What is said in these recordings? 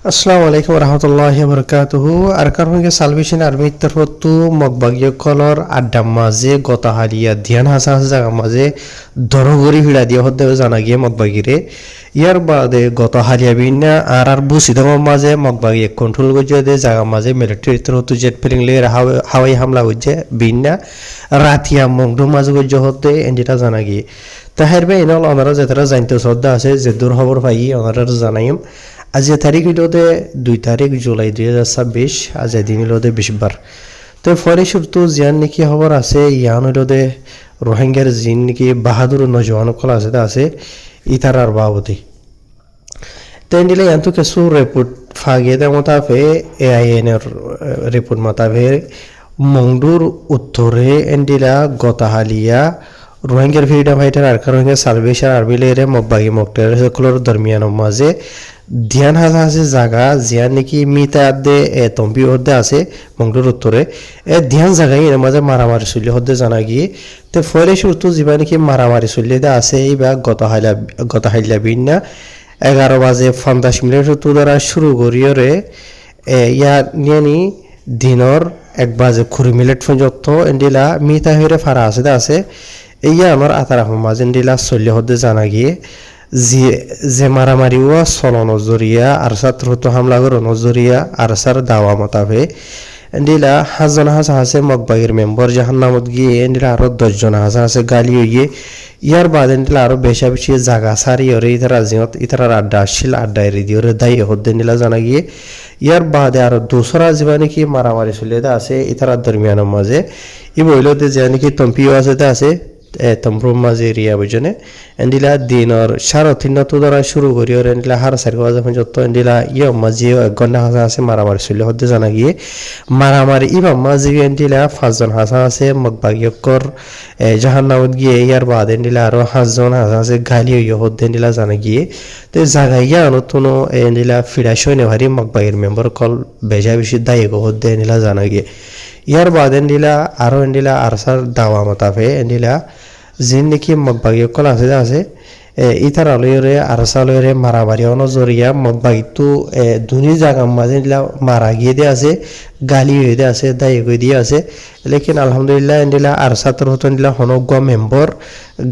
আসসালামু আলাইকুম রহমতুল্লাহি বরকাতুহু আরকার হইগে সালভেশন আর্মির তরফতু মগবাগীয় কলর আড্ডা মাঝে গতাহালিয়া ধ্যান হাসা হাসা জায়গা মাঝে দরগরি ভিড়া দিয়ে হতে জানা গিয়ে মগবাগিরে ইয়ার বাদে গতাহালিয়া বিনা আর বুসিদমর মাঝে মগবাগিয়ে কন্ট্রোল গজে দে জায়গা মাঝে মিলিটারি তরফতু জেট প্লেন লিয়ে হাওয়াই হামলা গজে বিনা রাতিয়া মংডু মাঝে গজে হতে এন্ডিটা জানা গিয়ে তাহের বে ইনল ওনারা যেতারা জানতে শ্রদ্ধা আছে যে দূর খবর পাই ওনারা জানাইম আজ তারিখ হইলতে 2 তারিখ জুলাই 2026 আজ দিন হইলতে 20বার তো ফরে শুরু জিয়ান নাকি খবর আছে ইয়ান হইলতে রোহিঙ্গার জিন নাকি বাহাদুর নজওয়ান কল আছে ইতারার বাবতি তেন দিলে ইয়ান তো কিছু রিপোর্ট ফাগে দে মোতাবে এআইএন এর রিপোর্ট মোতাবে মংডুর উত্তরে এন্ডিলা গতাহালিয়া রোহিঙ্গার ফ্রিডম ফাইটার আর রোহিঙ্গা সালভেশন আর্মিলেরে মগবাগি মকটের সকলের দরমিয়ান মাঝে ধ্যান হাসা আছে জায়গা জিয়ান নাকি মিতা দে তম্পি হদ্দে আছে মংডুর উত্তরে ধ্যান জায়গায় এর মাঝে মারামারি চলি হদ্দে জানা গিয়ে তো ফলে শুরু যা নাকি মারামারি চলি দে আছে এইবার গতহাইলা বিনা 11:50 দ্বারা শুরু করিয়রে ইয়ার নিয়ে দিনর 1:20 পর্যন্ত এন্ডিলা মিতা হয়ে ফারা আছে ইয়া আমার আতারা মাঝে এন্ডিলা চলি হদ্দে জানা গিয়ে যে মারামারি ওয়া চলো নজরিয়া আর ছাত্রত হামলা করো নজরিয়া আর সার দাওয়া মতাবে এন্ডিলা 5 জন আছে মগবাগির মেম্বার জাহান্নামত গিয়ে এন্ডিলা আরো 10 জন আছে গালি হইয়ে ইয়ার বাদ এন্ডিলা আরো বেশি জায়গা সারি ওরে ইতারা আড্ডা আসছিল আড্ডা রেডিওরে দায়ী হদ্দে নিলা জানা গিয়ে ইয়ার বাদে আরো দোসরা জীবানে কি মারামারি চলে আছে ইতারা দরমিয়ানের মাঝে ই বইলতে যে নাকি তম্পিও আছে তম্প্রুম মাঝে এরিয়া বুঝনে এন্ডিলা দিনর 3:30 দ্বারা শুরু করি ওর এন্ডিলা 4:30 পর্যন্ত এন্ডিলা মাঝে 1 ঘন্টা আছে মারামারি চলে হতে জানা গিয়ে মারামারি মাঝে এন্ডিলা 5 জন আছে মগবাগিয়কর জাহান্নামত গিয়ে ইয়ার বাদ এন্ডিলা আরো 5 জন আছে গালি হতে এন্ডিলা জানা গিয়ে তো জায়গায় নতুন এন্ডিলা ফিরাশয় নেভারি মগবাগির মেম্বার কল বেশি দায়ী হতে এন্ডিলা জানা গিয়ে ইয়ার বাদ এন্ডিলা আরো এন্ডিলা আরসার দাওয়া মতাফে এন্ডিলা জিন নাকি মগবাগি কল আছে ইতার আলয়রে আরসালয়রে মারামারি অনজরিয়া মগবাগিতো দুনি জায়গা মাঝে এন্ডিলা মারা গিয়ে দিয়ে আছে গালি হয়ে দিয়ে আছে দায়ী হয়ে দিয়ে আছে লেকিন আলহামদুলিল্লাহ এন্ডিলা আরসাতর হতো এন্ডিলা হনগুয়া মেম্বর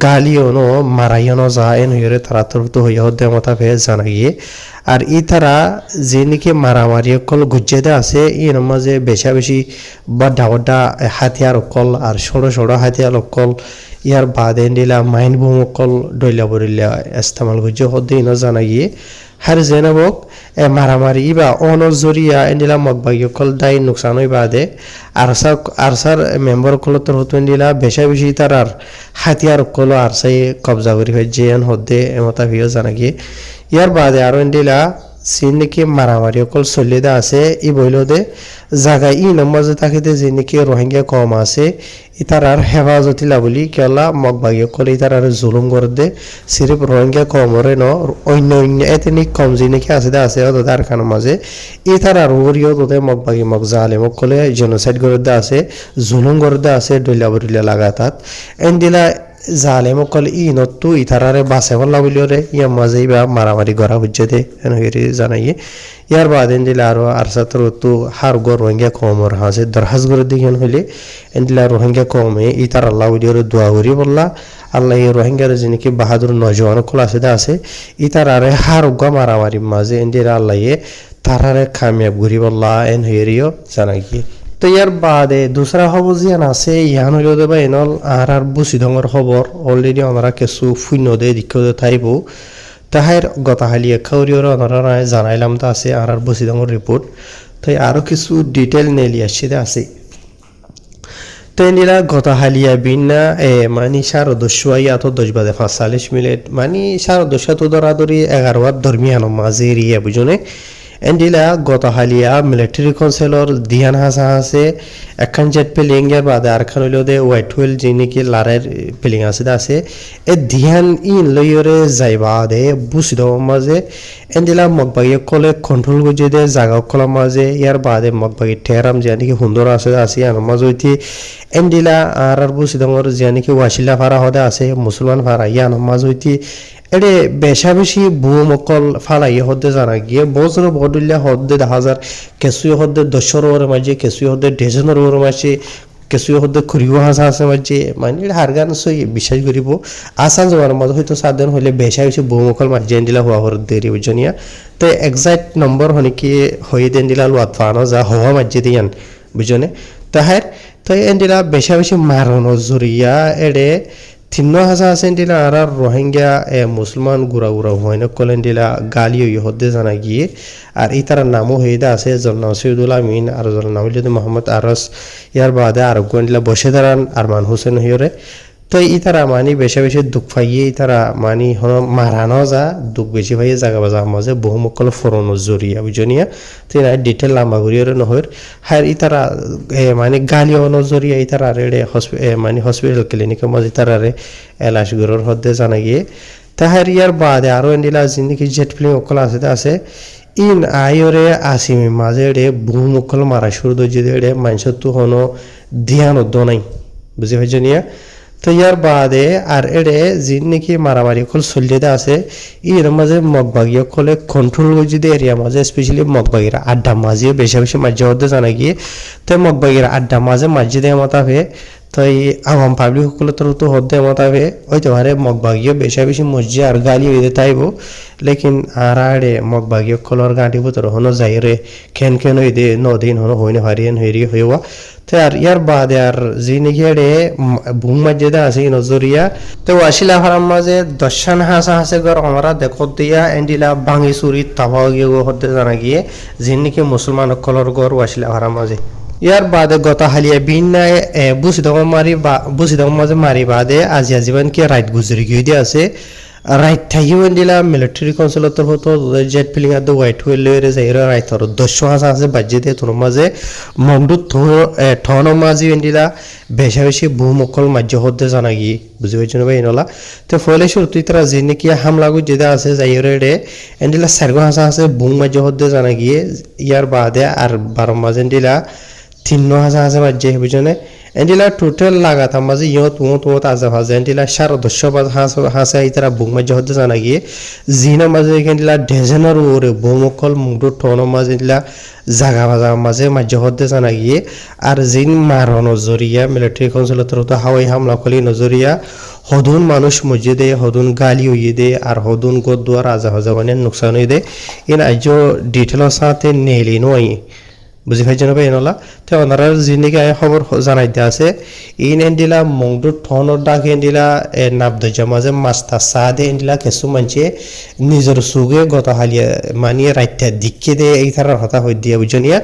গালি অনো মারাইয়নো যা এন হইরে তারা তরফ হইয়া হতে মতাফে জানা গিয়ে আর ইতারা যে নাকি মারামারি কল গুজ্জেদে আছে এর মাঝে বেশি বড় হাতিয়ার কল আর ছোট হাতিয়ার কল ইয়ার বাদে এন্ডিলা মাইন বোম কল ডইলা বরিলা ইস্তেমাল গুজ্জে হতে ইনো জানা গিয়ে হার জেনাবক মারামারি বা অনজরিয়া এন্ডিলা মগবাগি কল দায় নুকসান হই বাদে আরসার মেম্বার কল তোর হতো এন্ডিলা বেশি তার হাতিয়ার কল আরসাই কবজা করি হয় যে হতে এমতা ভিও জানা গিয়ে ইয়ার বাদে আরো এন্ডিলা সিন নাকি মারামারি কল চলিদা আছে ই বইলদে জায়গা নম্বরে থাকিতে যে নাকি রোহিঙ্গা কম আছে ইতার আর হেফাজতিলা বলি কেলা মগবাগি কল ইতার আর জুলুম করে দে সিরিফ রোহিঙ্গা কমরে ন অন্য এতনিক কম যে নাকি আছে তার খানের মাঝে ইতার আর ওরিও তোদের মগবাগি মগ জালে মগ কলে জেনোসাইড করে দে আছে জুলুম করে দে আছে ডইলা বরিলা লাগাতাত এন্ডিলা জালে মকল নতু ইতারারে বাসে বললা বলিওরে ইয়ার মাঝেই বা মারামারি গড়া বুঝতে এনগেরি জানাইয়ে ইয়ার বাদ এন্ডিলা আরো আরসাতর তো হার গর রোহিঙ্গা কমর হাসে দরহাজ করে দিকেন হইলে এন্ডিলা রোহিঙ্গা কমে ইতার আল্লাহ বলিওরে দোয়া করি বললা আল্লাহ এই রোহিঙ্গার যিনি বাহাদুর নজওয়ান কল আছে ইতার আরে হার গা মারামারি মাঝে এন্ডিলা আল্লাহ তারারে কামিয়াব ঘুরি বললা এন হইরিও জানাইয়ে তো ইয়ার বাদে দুসরা খবর জিয়ান আছে ইয়ান হইল দেবা এনল আর বুসিদঙর খবর অলরেডি ওনারা কিছু শূন্য দে দীক্ষতে থাইব তাহার গতাহালিয়া খাউরিওর ওনারা জানাইলাম তো আছে আর বুসিদঙর রিপোর্ট তাই আরো কিছু ডিটেল নেলি আসছে আছে তো এনিলা গতাহালিয়া বিনা মানে 10:30 তো 10:45 মানে 10:30 তো দরাদরি 11 দরমিয়ান মাঝে এরিয়া বুঝনে এন্ডিলা গতহালিয়া মিলিটারি কাউন্সিলর ধ্যান হাসা আছে একখান জেট প্লেইং এর বাদে আর খান হইলো দে হোয়াইট হুইল যিনি কি লারের প্লেইং আছে এ ধ্যান লইরে যাইবা দে বুসিদ মাঝে এন্ডিলা মগবাগি কলে কন্ট্রোল গুজে দে জায়গা কলা মাঝে ইয়ার বাদে মগবাগি টেরাম জানি কি সুন্দর আছে আর মাঝে হইতে এন্ডিলা আর বুসিদঙর জানি কি ওয়াসিলা ফারা হদে আছে মুসলমান ফারা ইয়ান মাঝে হইতে এডে বেশা বেশি ভূমকল ফালাই হদ্দে জানা গিয়ে বজন বদুল্লা হদ্দে 10,000 কেসুই হদ্দে 10 ওর মাঝে কেসুই হদ্দে ডেজনের ওর মাঝে কেসুই হদ্দে খুরিব হাসা আছে মাঝে মানে হার গান সই বিশ্বাস করিব আসান যাওয়ার মধ্যে হয়তো সাধারণ হলে বেশা বেশি ভূমকল মাঝে দিলা হওয়া হর দেরি বুঝনিয়া তো এক্সাক্ট নম্বর হনে কি হয়ে দেন দিলা লোয়াত ফানো যা হওয়া মাঝে দিয়ান বুঝনে তাহার তো এন্ডিলা বেশা বেশি মারনো জরিয়া এডে 3,000 সেন্টিলা আর রোহিঙ্গা মুসলমান গুড়া গুড়া হইন কলেন্ডিলা গালিও ইহদ্দে জানা গিয়ে আর ইতার নামও হইদা আছে জন্নাম সৈয়দুল আমিন আর জন্নাম হইলে মোহাম্মদ আরস ইয়ার বাদে আর গন্ডিলা বসে দাঁড়ান আরমান হোসেন হইরে তো ইতারা মানি বেশি বেশি দুঃখ পাইয়ে ইতারা মানি হন মারানো যা দুঃখ বেশি পাইয়ে জাগা বাজা মাঝে বহুমকল ফরনো জরিয়া বুঝনিয়া তো ডিটেল লাম্বা ঘুরিয়ে নহর হার ইতারা মানে গালি অনো জরিয়া ইতারা রেড়ে মানে হসপিটাল ক্লিনিকের মাঝে ইতারা রে এলাশ গুরুর হদ্দে জানা গিয়ে তাহার ইয়ার বাদে আরো এন্ডিলা জিন্দিকি জেট প্লেন অকল আছে ইন আয়রে আসিমি মাঝে রে বহুমকল মারা শুরু দর্জি রে মানুষের তো হনো ধ্যান নাই বুঝি ভাইজনিয়া তো ইয়ার বাদে আর এড়ে যিন নাকি মারামারি কল চলিয়ে আছে এর মাঝে মগবাগিয়া কলে কন্ট্রোল করে যদি এরিয়া মাঝে স্পেশালি মগবাগিরা আড্ডা মাঝে বেশি বেশি মাঝে হতে জানা গিয়ে তো মগবাগিরা আড্ডা মাঝে মাঝে দেওয়া মাতাবে তো এই আওয়াম পাবলিক সকলে তো হতে মাতাবে ওই তো হারে মগবাগিয়া বেশি বেশি মসজিদ আর গালি হইতে তাইব লেকিন আর আড়ে মগবাগিয়া কলর গাঁটি ভিতর হনো যাই রে খেন হইতে নদিন হনো হইনে হারিয়ান হইরি হইবা তো আর ইয়ার বাদে আর যি নাকি এড়ে বুম মসজিদে আছে নজরিয়া তো ওয়াসিলা হারাম মাঝে দশান হাসে গর আমরা দেখো দিয়া এন্ডিলা ভাঙি চুরি তাবা গিয়ে হতে জানা গিয়ে যি নাকি মুসলমান কলর গর ওয়াসিলা হারাম মাঝে ইয়ার বাদে গত হালিয়া বিন নাই বুসিদম মাঝে মারি বাদে আজি আজীবন কি রাইট গুজরি গিয়ে দিয়ে আছে রাইট থাকিও দিলা মিলিটারি কনসুলেটর হতো জেট প্লেন আর হোয়াইট হুইল লয়ে যাই রাইট আর 10,000 আছে বাজে দিয়ে তোর মাঝে মগদুত থন মাঝে দিলা বেশা বেশি ভূমকল মাঝে হতে জানা গিয়ে বুঝি পাইছো না ভাই নলা তো ফলে শুরু তারা যে নাকি হামলা গো যেটা আছে যাই রে এন্ডিলা 4,000 আছে বুম মাঝে হতে জানা গিয়ে ইয়ার বাদে আর 12 মাঝে দিলা 3,000 আছে মাঝে বুঝনে এন্ডিলা টোটাল লাগাত মাঝে ইয়ত আজা ভাজে এন্ডিলা 10,500 হাসে ইতারা বুক মাঝে হতে জানা গিয়ে জিনা মাঝে এন্ডিলা ডেজেনার ওরে বুমকল মুডু টন মাঝে এন্ডিলা জাগা ভাজা মাঝে হতে জানা গিয়ে আর জিন মারনো জরিয়া মিলিটারি কনসুলেটর তো হাওয়াই হামলা কলি নজরিয়া হদুন মানুষ মসজিদে হদুন গালি হইয়ে দে আর হদুন গদুয়ার আজা ভাজা মানে নুকসান হয়ে দে ইন আজও ডিটেলর সাথে নেলি নয় বুঝি পাইছো না ভাই নলা তো ওনারা জিন্দিগি আয় খবর জানাই দিয়ে আছে ইন এন্ডিলা মংডু ঠনৰ ডাক এন্ডিলা নাবদজা মাঝে মাস্তা সাদে এন্ডিলা কিছু মানছে নিজের সুগে গত হালিয়া মানিয়ে রাইতা দিকে দে এই তার হতা হই দিয়া বুঝনিয়া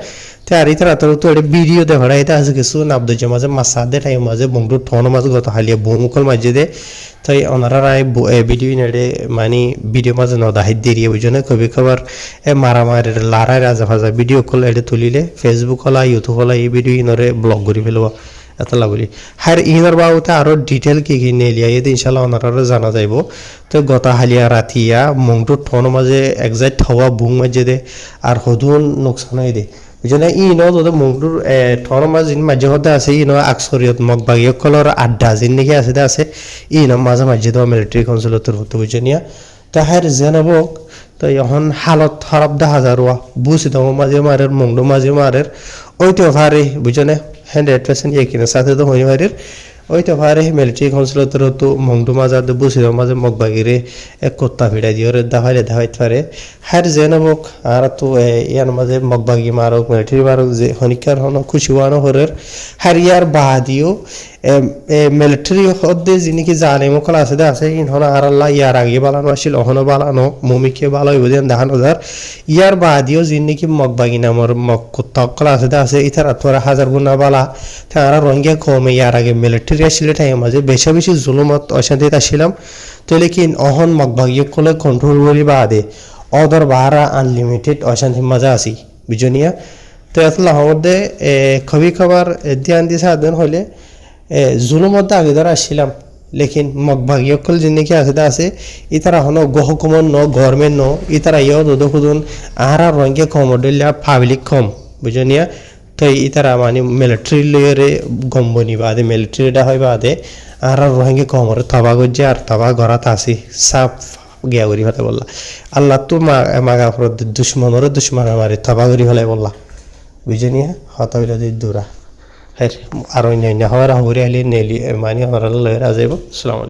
তো আর এই তার তো ভিডিও দে হড়াই এটা আছে কিছু নাবদজা মাঝে মাসাদে টাইম মাঝে মংডু ঠন মাঝে গত হালিয়া বহুমুখল মাঝে দে তাই ওনারা ভিডিও নেড়ে মানে ভিডিও মাঝে নদাহিত দিয়ে বুঝনে কবি খবর মারামারি লারাই রাজা ভাজা ভিডিও কল এডে তুলিলে ফেসবুক হলা ইউটিউব হলা এই ভিডিও ইনরে ব্লগ করে ফেলব এতলা বলি হার ইনর বাবুতে আরো ডিটেল কি নেলিয়া এতে ইনশাল্লাহ ওনারা জানা যাইব তো গতা হালিয়া রাতিয়া মংটু ঠন মাঝে একজাক্ট হওয়া বুং মাঝে দে আর হদুন নোকসান হয়ে দে বুঝলে ইনো যদি মংটুর ঠন মাঝে মাঝে হতে আছে ইনো আকসরিয়ত মগবাগীয় কলর আড্ডা জিন নাকি আছে ইনো মাঝে মাঝে দেওয়া মিলিটারি কনসুলেটর হতে বুঝনিয়া তাহার জেনাবক তো এখন হালত খারাপ দেখা যাওয়া বুঝি তো মাঝে মারের মংডু মাঝে মারের ওইতো ভারে বুঝনে 100% একিনের সাথে তো হই ভারের ওইতো ভারে মিলিটারি কনসুলেটর তো মংডু মাঝে বুঝি তো মাঝে মগবাগিরে এক কোত্তা ভিড়াই দিয়ে দাহাইতে পারে হার জেনাবক আর তো ইয়ার মাঝে মগবাগি মারক মিলিটারি মারক যে হনিকার হন খুশি ওয়ানো হরের হার ইয়ার বাদিও মিলিটারি হদ্দে যিনি জানে মকল আছে ইন হন আর আল্লাহ ইয়ার আগে বালানো আসিল অহনো বালানো মমিকে ভালো হইব দেন দেখানো যার ইয়ার বাদিও যিনি মগবাগি নামর মকল আছে ইতার তোরা হাজার গুণা বালা তারা রঙে কমে ইয়ার আগে মিলিটারি আসলে টাইম মাঝে বেশি বেশি জুলুমত অশান্তিতে আসছিলাম তো লেকিন অহন মগবাগি কলে কন্ট্রোল করি বাদে অদর বাহারা আনলিমিটেড অশান্তি মজা আসি বুঝনিয়া তো এতলা মধ্যে খবি খবর ধ্যান দিছে আদন হইলে জুলুমত আগে ধর আসছিলাম লেকিন মগবাগিয়কল যিনি আছে ইতারা হনো গহকুমন ন গভর্নমেন্ট ন ইতারা ইয় দোদো খুদুন আহারা রঙে কম ডলিয়া পাবলিক কম বুঝনিয়া তো ইতারা মানে মিলিটারি লয়ে গম্বনি বাদে মিলিটারিটা হয় বাদে আহারা রঙে কমরে তবা গজ্জে আর তবা গড়াত আসি সাপ গিয়া করি ফেলে বললা আল্লাহ তো মাগা ফর দুশ্মন মারি থাবা করি ফেলে বললা বুঝে নিয়ে হতা হইলে যে দূরা হ্যাঁ আর অন্য হওয়ার হবরি আলি নেলি মানে হওয়ার লয়ের আজাইব আসসালামু আলাইকুম